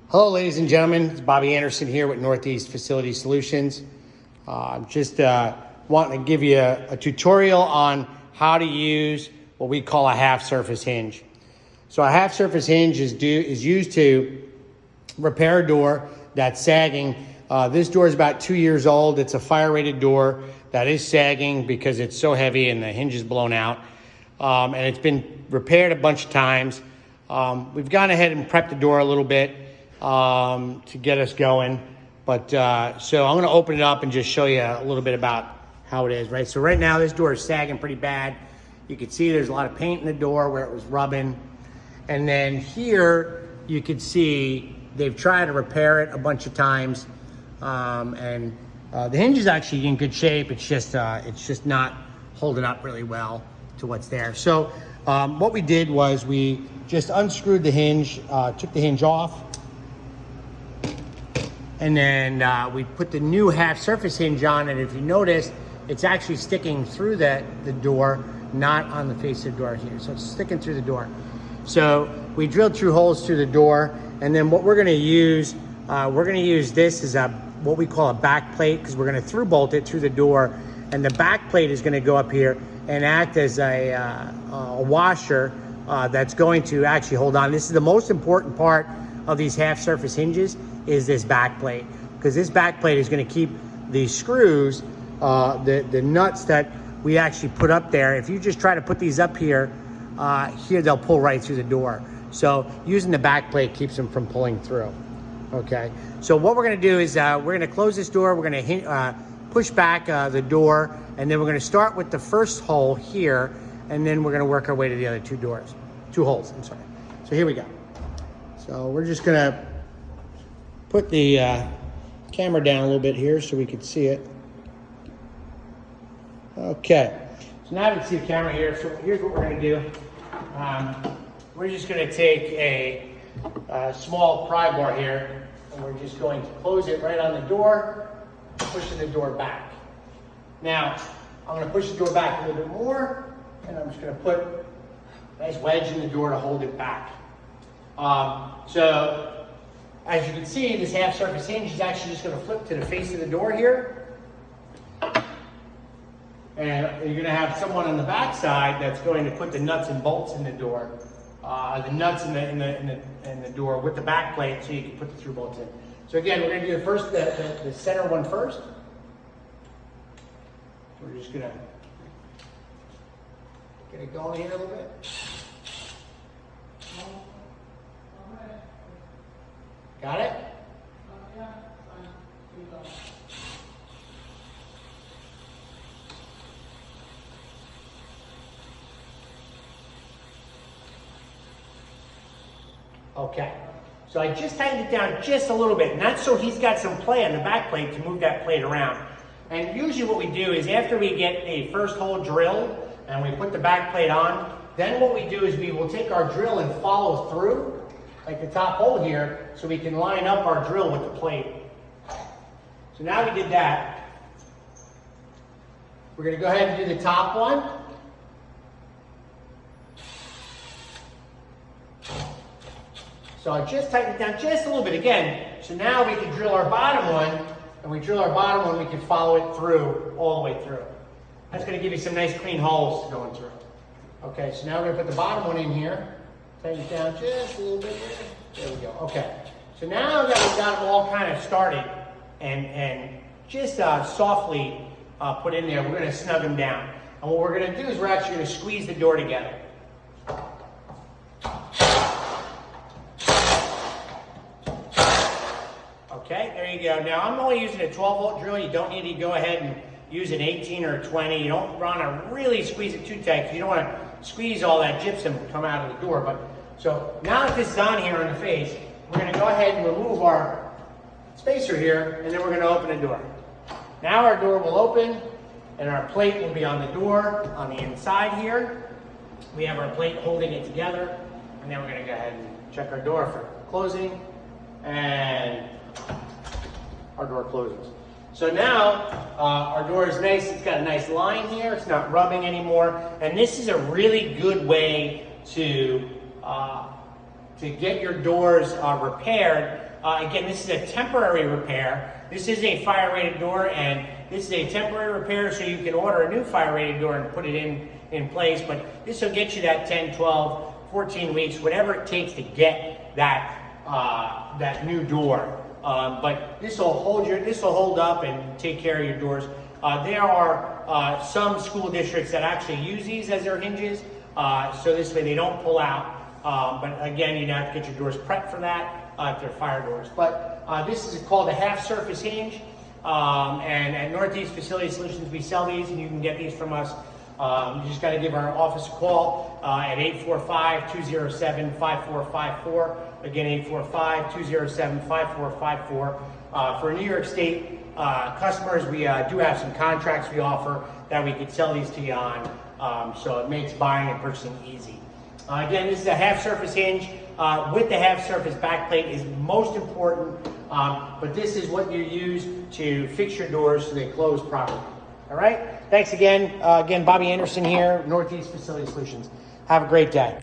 Hello, ladies and gentlemen. It's Bobby Anderson here with Northeast Facility Solutions. Just wanting to give you a tutorial on how to use what we call a half surface hinge. So a half surface hinge is used to repair a door that's sagging. This door is about 2 years old. It's a fire rated door that is sagging because it's so heavy and the hinge is blown out. And it's been repaired a bunch of times. We've gone ahead and prepped the door a little bit to get us going. But so I'm gonna open it up and just show you a little bit about how it is, right? So right now this door is sagging pretty bad. You can see there's a lot of paint in the door where it was rubbing. And then here you can see they've tried to repair it a bunch of times. The hinge is actually in good shape. It's just not holding up really well to what's there. So what we did was we just unscrewed the hinge, took the hinge off, and then we put the new half surface hinge on, and if you notice, it's actually sticking through the door, not on the face of the door here. So it's sticking through the door. So we drilled through holes through the door, and then what we're gonna use this as what we call a back plate, because we're gonna through bolt it through the door, and the back plate is gonna go up here and act as a washer that's going to actually hold on. This is the most important part of these half surface hinges, is this back plate, because this back plate is going to keep the screws, the nuts that we actually put up there. If you just try to put these up here, they'll pull right through the door. So using the back plate keeps them from pulling through. Okay, so what we're going to do is we're going to close this door. We're going to push back the door, and then we're going to start with the first hole here, and then we're going to work our way to the other two holes. I'm sorry. So here we go. So we're just going to put the camera down a little bit here so we can see it. Okay, so now we can see the camera here. So here's what we're going to do. We're just going to take a small pry bar here, and we're just going to close it right on the door, pushing the door back. Now, I'm going to push the door back a little bit more, and I'm just going to put a nice wedge in the door to hold it back. So as you can see, this half surface hinge is actually just going to flip to the face of the door here. And you're going to have someone on the back side that's going to put the nuts and bolts in the door. The nuts in the door with the back plate, so you can put the through bolts in. So again, we're going to do the center one first. We're just going to get it going here a little bit. Got it? Yeah. Okay. So I just tightened it down just a little bit, and that's so he's got some play on the back plate to move that plate around. And usually what we do is after we get a first hole drilled and we put the back plate on, then what we do is we will take our drill and follow through, like the top hole here, so we can line up our drill with the plate. So now we did that. We're going to go ahead and do the top one. So I just tightened it down just a little bit again. So now we can drill our bottom one, and we drill our bottom one, we can follow it through, all the way through. That's going to give you some nice clean holes going through. Okay, so now we're going to put the bottom one in here. Tighten it down just a little bit there. There we go. Okay. So now that we've got them all kind of started and just softly put in there, we're going to snug them down. And what we're going to do is we're actually going to squeeze the door together. Okay, there you go. Now I'm only using a 12-volt drill. You don't need to go ahead and use an 18 or a 20. You don't want to really squeeze it too tight because you don't want to squeeze all that gypsum come out of the door. But so now that this is on here on the face, we're going to go ahead and remove our spacer here, and then we're going to open the door. Now our door will open, and our plate will be on the door on the inside here. We have our plate holding it together, and then we're going to go ahead and check our door for closing, and our door closes. So now our door is nice. It's got a nice line here. It's not rubbing anymore. And this is a really good way to get your doors repaired Again, this is a temporary repair. This is a fire rated door, and this is a temporary repair, so you can order a new fire rated door and put it in place, but this will get you that 10, 12, 14 weeks, whatever it takes to get that new door. But this will hold up and take care of your doors. There are some school districts that actually use these as their hinges, so this way they don't pull out. But again, you have to get your doors prepped for that if they're fire doors. But this is called a half surface hinge. And at Northeast Facility Solutions, we sell these, and you can get these from us. You just got to give our office a call at 845-207-5454. Again, 845-207-5454. For New York State customers, we do have some contracts we offer that we could sell these to you on, so it makes buying and purchasing easy. Again, this is a half surface hinge with the half surface backplate is most important, but this is what you use to fix your doors so they close properly. All right? Thanks again. Again, Bobby Anderson here, Northeast Facility Solutions. Have a great day.